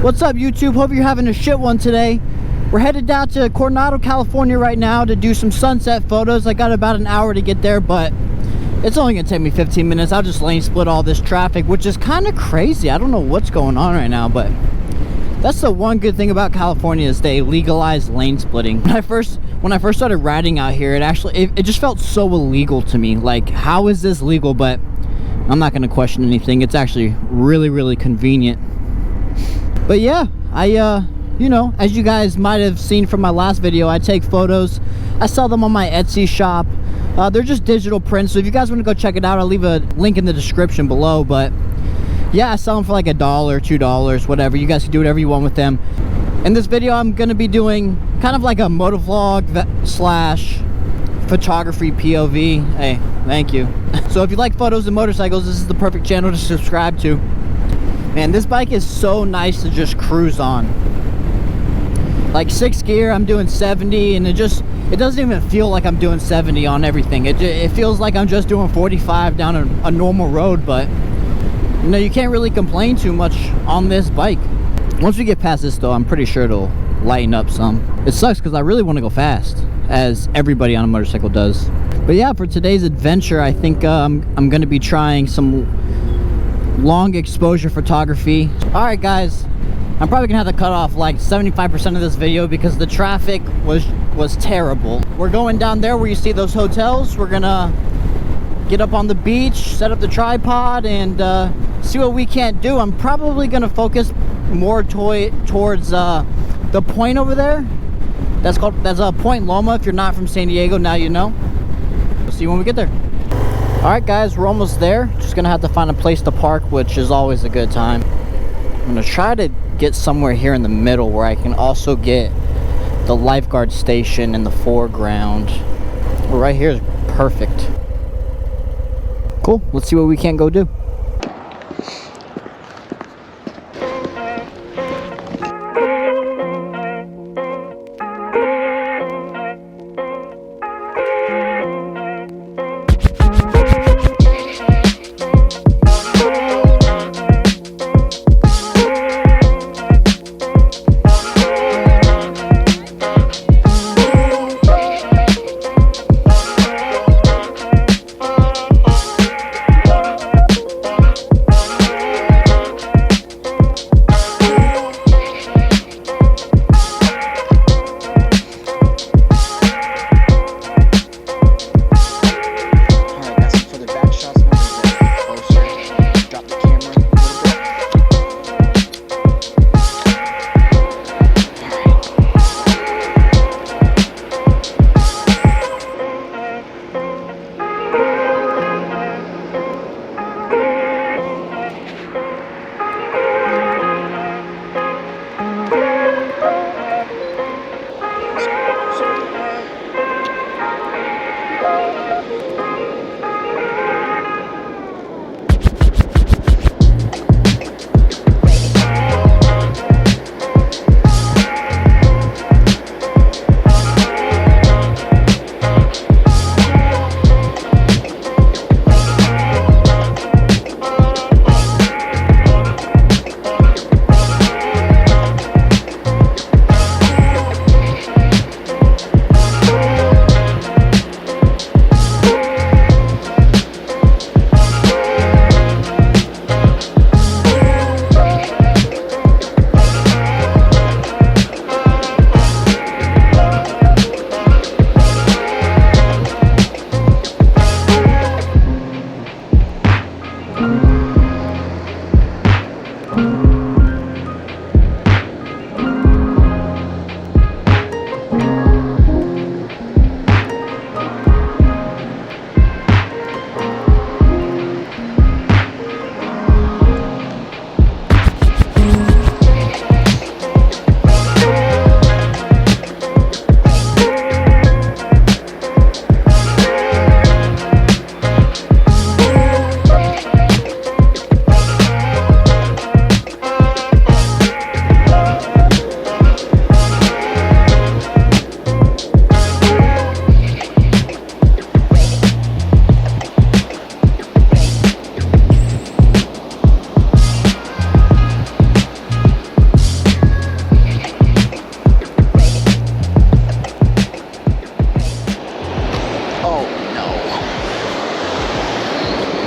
What's up, YouTube? Hope you're having a shit one today. We're headed down to Coronado, California right now to do some sunset photos. I got about an hour to get there, but it's only gonna take me 15 minutes. I'll just lane split all this traffic, which is kind of crazy. I don't know what's going on right now, but that's the one good thing about California is they legalized lane splitting. When I first started riding out here, it just felt so illegal to me. Like, how is this legal? But I'm not gonna question anything. It's actually really convenient. But yeah, you know, as you guys might have seen from my last video, I take photos. I sell them on my Etsy shop. They're just digital prints, so if you guys want to go check it out, I'll leave a link in the description below. But yeah, I sell them for like $1, $2, whatever. You guys can do whatever you want with them. In this video, I'm going to be doing kind of like a motovlog slash photography POV. Hey, thank you. So if you like photos and motorcycles, this is the perfect channel to subscribe to. Man, this bike is so nice to just cruise on. Like 6th gear, I'm doing 70, and it doesn't even feel like I'm doing 70 on everything. It feels like I'm just doing 45 down a normal road, but you know, you can't really complain too much on this bike. Once we get past this though, I'm pretty sure it'll lighten up some. It sucks because I really want to go fast, as everybody on a motorcycle does. But yeah, for today's adventure, I think I'm going to be trying some long exposure photography. All right, guys, I'm probably gonna have to cut off like 75% of this video because the traffic was terrible. We're going down there where you see those hotels. We're gonna get up on the beach, set up the tripod, and see what we can't do. I'm probably gonna focus more towards the point over there. That's Point Loma. If you're not from San Diego, now you know. We'll see you when we get there. All right, guys, we're almost there. Just gonna have to find a place to park, which is always a good time. I'm gonna try to get somewhere here in the middle where I can also get the lifeguard station in the foreground. Right here is perfect. Cool, let's see what we can go do.